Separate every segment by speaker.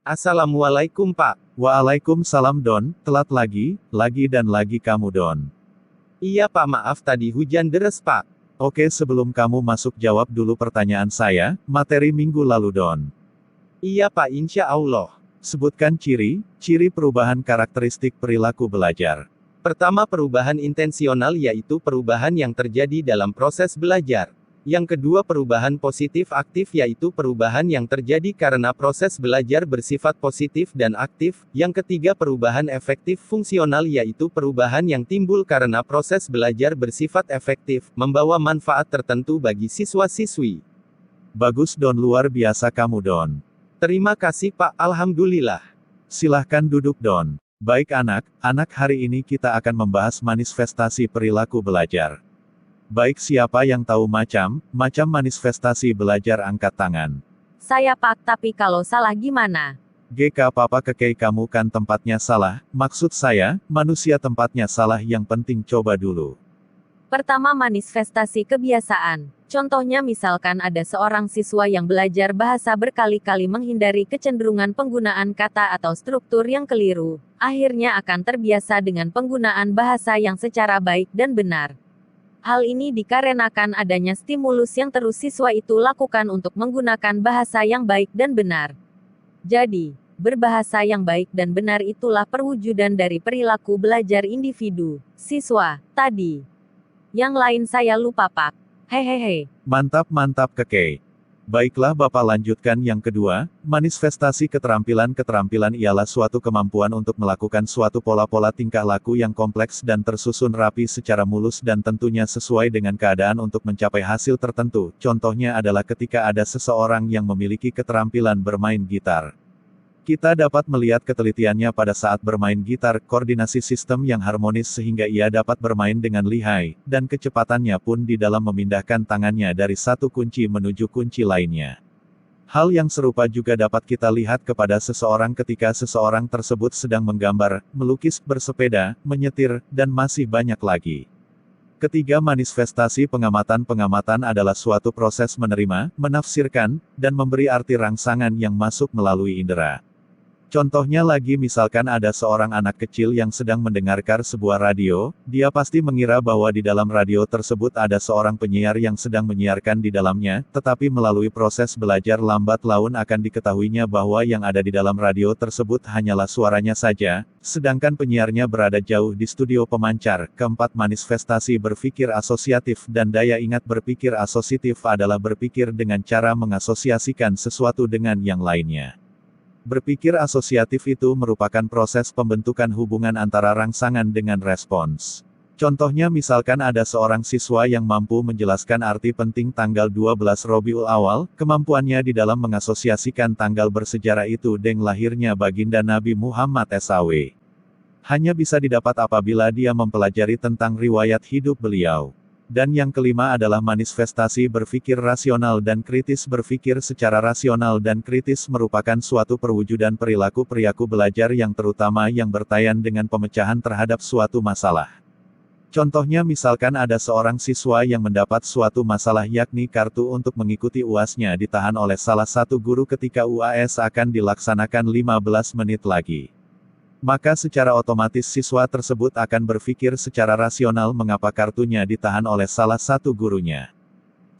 Speaker 1: Assalamualaikum Pak.
Speaker 2: Waalaikumsalam Don, telat lagi dan lagi kamu Don.
Speaker 1: Iya Pak, maaf tadi hujan deras Pak.
Speaker 2: Oke, sebelum kamu masuk jawab dulu pertanyaan saya, materi minggu lalu Don.
Speaker 1: Iya Pak, insya Allah.
Speaker 2: Sebutkan ciri perubahan karakteristik perilaku belajar.
Speaker 1: Pertama, perubahan intensional yaitu perubahan yang terjadi dalam proses belajar. Yang kedua, perubahan positif aktif yaitu perubahan yang terjadi karena proses belajar bersifat positif dan aktif. Yang ketiga, perubahan efektif fungsional yaitu perubahan yang timbul karena proses belajar bersifat efektif, membawa manfaat tertentu bagi siswa-siswi.
Speaker 2: Bagus Don, luar biasa kamu Don.
Speaker 1: Terima kasih Pak, Alhamdulillah.
Speaker 2: Silahkan duduk Don. Baik anak, hari ini kita akan membahas manifestasi perilaku belajar. Baik, siapa yang tahu macam manifestasi belajar angkat tangan.
Speaker 3: Saya Pak, tapi kalau salah gimana?
Speaker 2: GK Papa Kekei, kamu kan tempatnya salah, maksud saya, manusia tempatnya salah, yang penting coba dulu.
Speaker 3: Pertama, manifestasi kebiasaan. Contohnya misalkan ada seorang siswa yang belajar bahasa berkali-kali menghindari kecenderungan penggunaan kata atau struktur yang keliru, akhirnya akan terbiasa dengan penggunaan bahasa yang secara baik dan benar. Hal ini dikarenakan adanya stimulus yang terus siswa itu lakukan untuk menggunakan bahasa yang baik dan benar. Jadi, berbahasa yang baik dan benar itulah perwujudan dari perilaku belajar individu, siswa, tadi. Yang lain saya lupa Pak. Hehehe.
Speaker 2: Mantap Kekei. Baiklah, Bapak lanjutkan yang kedua, manifestasi keterampilan. Keterampilan ialah suatu kemampuan untuk melakukan suatu pola-pola tingkah laku yang kompleks dan tersusun rapi secara mulus dan tentunya sesuai dengan keadaan untuk mencapai hasil tertentu. Contohnya adalah ketika ada seseorang yang memiliki keterampilan bermain gitar. Kita dapat melihat ketelitiannya pada saat bermain gitar, koordinasi sistem yang harmonis sehingga ia dapat bermain dengan lihai, dan kecepatannya pun di dalam memindahkan tangannya dari satu kunci menuju kunci lainnya. Hal yang serupa juga dapat kita lihat kepada seseorang ketika seseorang tersebut sedang menggambar, melukis, bersepeda, menyetir, dan masih banyak lagi. Ketiga, manifestasi pengamatan. Pengamatan adalah suatu proses menerima, menafsirkan, dan memberi arti rangsangan yang masuk melalui indera. Contohnya lagi, misalkan ada seorang anak kecil yang sedang mendengarkan sebuah radio, dia pasti mengira bahwa di dalam radio tersebut ada seorang penyiar yang sedang menyiarkan di dalamnya, tetapi melalui proses belajar lambat laun akan diketahuinya bahwa yang ada di dalam radio tersebut hanyalah suaranya saja, sedangkan penyiarnya berada jauh di studio pemancar. Keempat, manifestasi berpikir asosiatif dan daya ingat. Berpikir asosiatif adalah berpikir dengan cara mengasosiasikan sesuatu dengan yang lainnya. Berpikir asosiatif itu merupakan proses pembentukan hubungan antara rangsangan dengan respons. Contohnya misalkan ada seorang siswa yang mampu menjelaskan arti penting tanggal 12 Rabiul Awal, kemampuannya di dalam mengasosiasikan tanggal bersejarah itu dengan lahirnya baginda Nabi Muhammad SAW. Hanya bisa didapat apabila dia mempelajari tentang riwayat hidup beliau. Dan yang kelima adalah manifestasi berpikir rasional dan kritis. Berpikir secara rasional dan kritis merupakan suatu perwujudan perilaku belajar yang terutama yang berkaitan dengan pemecahan terhadap suatu masalah. Contohnya misalkan ada seorang siswa yang mendapat suatu masalah yakni kartu untuk mengikuti UAS-nya ditahan oleh salah satu guru ketika UAS akan dilaksanakan 15 menit lagi. Maka secara otomatis siswa tersebut akan berpikir secara rasional mengapa kartunya ditahan oleh salah satu gurunya.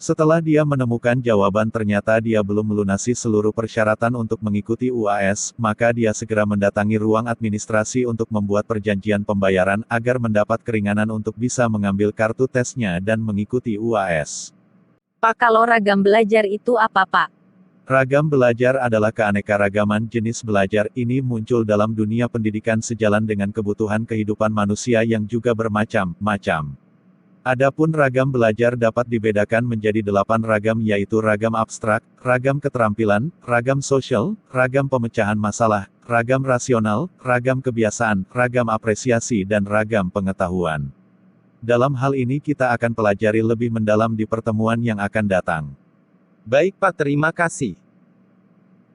Speaker 2: Setelah dia menemukan jawaban ternyata dia belum melunasi seluruh persyaratan untuk mengikuti UAS, maka dia segera mendatangi ruang administrasi untuk membuat perjanjian pembayaran agar mendapat keringanan untuk bisa mengambil kartu tesnya dan mengikuti UAS.
Speaker 3: Pak, kalau ragam belajar itu apa Pak?
Speaker 2: Ragam belajar adalah keanekaragaman jenis belajar. Ini muncul dalam dunia pendidikan sejalan dengan kebutuhan kehidupan manusia yang juga bermacam-macam. Adapun ragam belajar dapat dibedakan menjadi 8 ragam, yaitu ragam abstrak, ragam keterampilan, ragam sosial, ragam pemecahan masalah, ragam rasional, ragam kebiasaan, ragam apresiasi dan ragam pengetahuan. Dalam hal ini kita akan pelajari lebih mendalam di pertemuan yang akan datang.
Speaker 1: Baik Pak, terima kasih.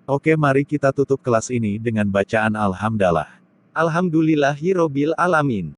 Speaker 2: Oke, mari kita tutup kelas ini dengan bacaan Alhamdulillah.
Speaker 1: Alhamdulillahirobbil alamin.